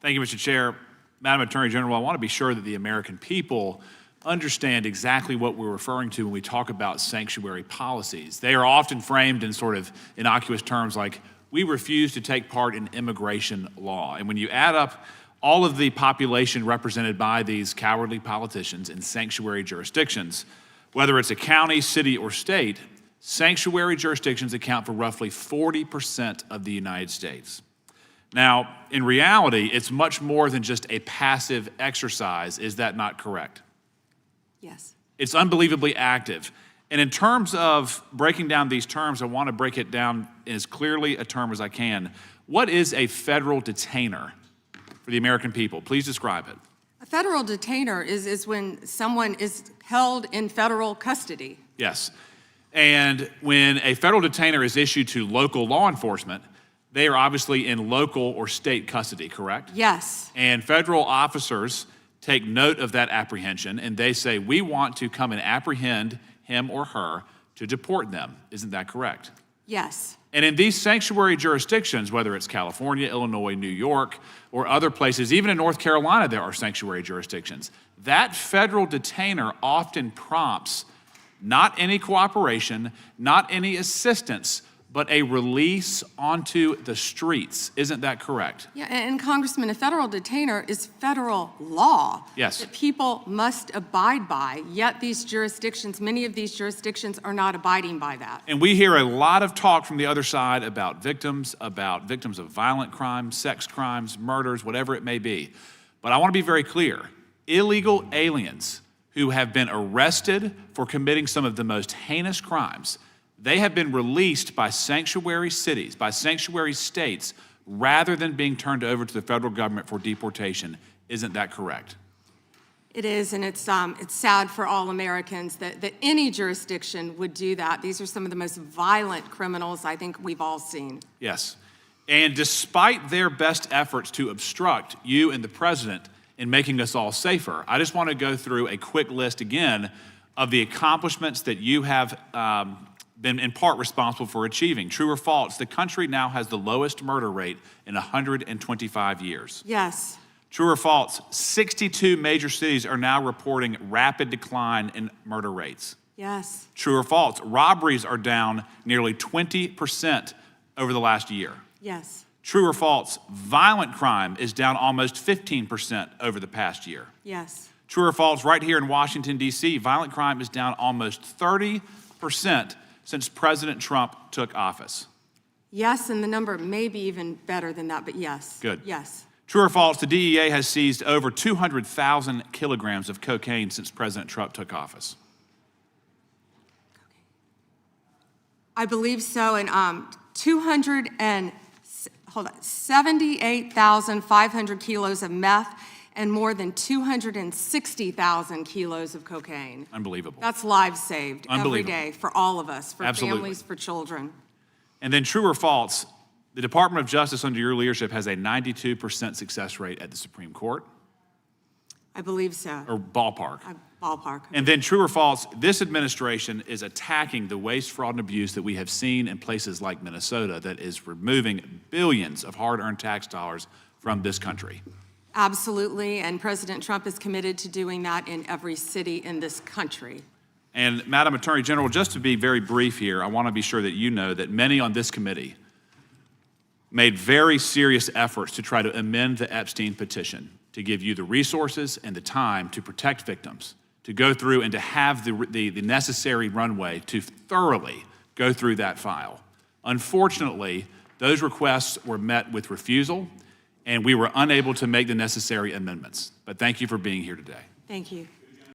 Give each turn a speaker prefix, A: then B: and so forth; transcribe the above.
A: Thank you, Mr. Chair. Madam Attorney General, I want to be sure that the American people understand exactly what we're referring to when we talk about sanctuary policies. They are often framed in sort of innocuous terms like, we refuse to take part in immigration law. And when you add up all of the population represented by these cowardly politicians in sanctuary jurisdictions, whether it's a county, city, or state, sanctuary jurisdictions account for roughly 40% of the United States. Now, in reality, it's much more than just a passive exercise. Is that not correct?
B: Yes.
A: It's unbelievably active. And in terms of breaking down these terms, I want to break it down in as clearly a term as I can. What is a federal detainer for the American people? Please describe it.
B: A federal detainer is when someone is held in federal custody.
A: Yes. And when a federal detainer is issued to local law enforcement, they are obviously in local or state custody, correct?
B: Yes.
A: And federal officers take note of that apprehension and they say, we want to come and apprehend him or her to deport them. Isn't that correct?
B: Yes.
A: And in these sanctuary jurisdictions, whether it's California, Illinois, New York, or other places, even in North Carolina, there are sanctuary jurisdictions. That federal detainer often prompts not any cooperation, not any assistance, but a release onto the streets. Isn't that correct?
B: Yeah, and Congressman, a federal detainer is federal law.
A: Yes.
B: That people must abide by, yet these jurisdictions, many of these jurisdictions are not abiding by that.
A: And we hear a lot of talk from the other side about victims of violent crimes, sex crimes, murders, whatever it may be. But I want to be very clear. Illegal aliens who have been arrested for committing some of the most heinous crimes, they have been released by sanctuary cities, by sanctuary states, rather than being turned over to the federal government for deportation. Isn't that correct?
B: It is, and it's sad for all Americans that any jurisdiction would do that. These are some of the most violent criminals I think we've all seen.
A: Yes. And despite their best efforts to obstruct you and the president in making us all safer, I just want to go through a quick list again of the accomplishments that you have been in part responsible for achieving. True or false, the country now has the lowest murder rate in 125 years.
B: Yes.
A: True or false, 62 major cities are now reporting rapid decline in murder rates.
B: Yes.
A: True or false, robberies are down nearly 20% over the last year.
B: Yes.
A: True or false, violent crime is down almost 15% over the past year.
B: Yes.
A: True or false, right here in Washington, D.C., violent crime is down almost 30% since President Trump took office.
B: Yes, and the number may be even better than that, but yes.
A: Good.
B: Yes.
A: True or false, the DEA has seized over 200,000 kilograms of cocaine since President Trump took office.
B: I believe so, and 78,500 kilos of meth and more than 260,000 kilos of cocaine.
A: Unbelievable.
B: That's lives saved every day for all of us, for
A: Absolutely.
B: families, for children.
A: And then true or false, the Department of Justice under your leadership has a 92% success rate at the Supreme Court?
B: I believe so.
A: Or ballpark.
B: Ballpark.
A: And then true or false, this administration is attacking the waste, fraud, and abuse that we have seen in places like Minnesota that is removing billions of hard-earned tax dollars from this country.
B: Absolutely, and President Trump is committed to doing that in every city in this country.
A: And Madam Attorney General, just to be very brief here, I want to be sure that you know that many on this committee made very serious efforts to try to amend the Epstein petition to give you the resources and the time to protect victims, to go through and to have the necessary runway to thoroughly go through that file. Unfortunately, those requests were met with refusal, and we were unable to make the necessary amendments. But thank you for being here today.
B: Thank you.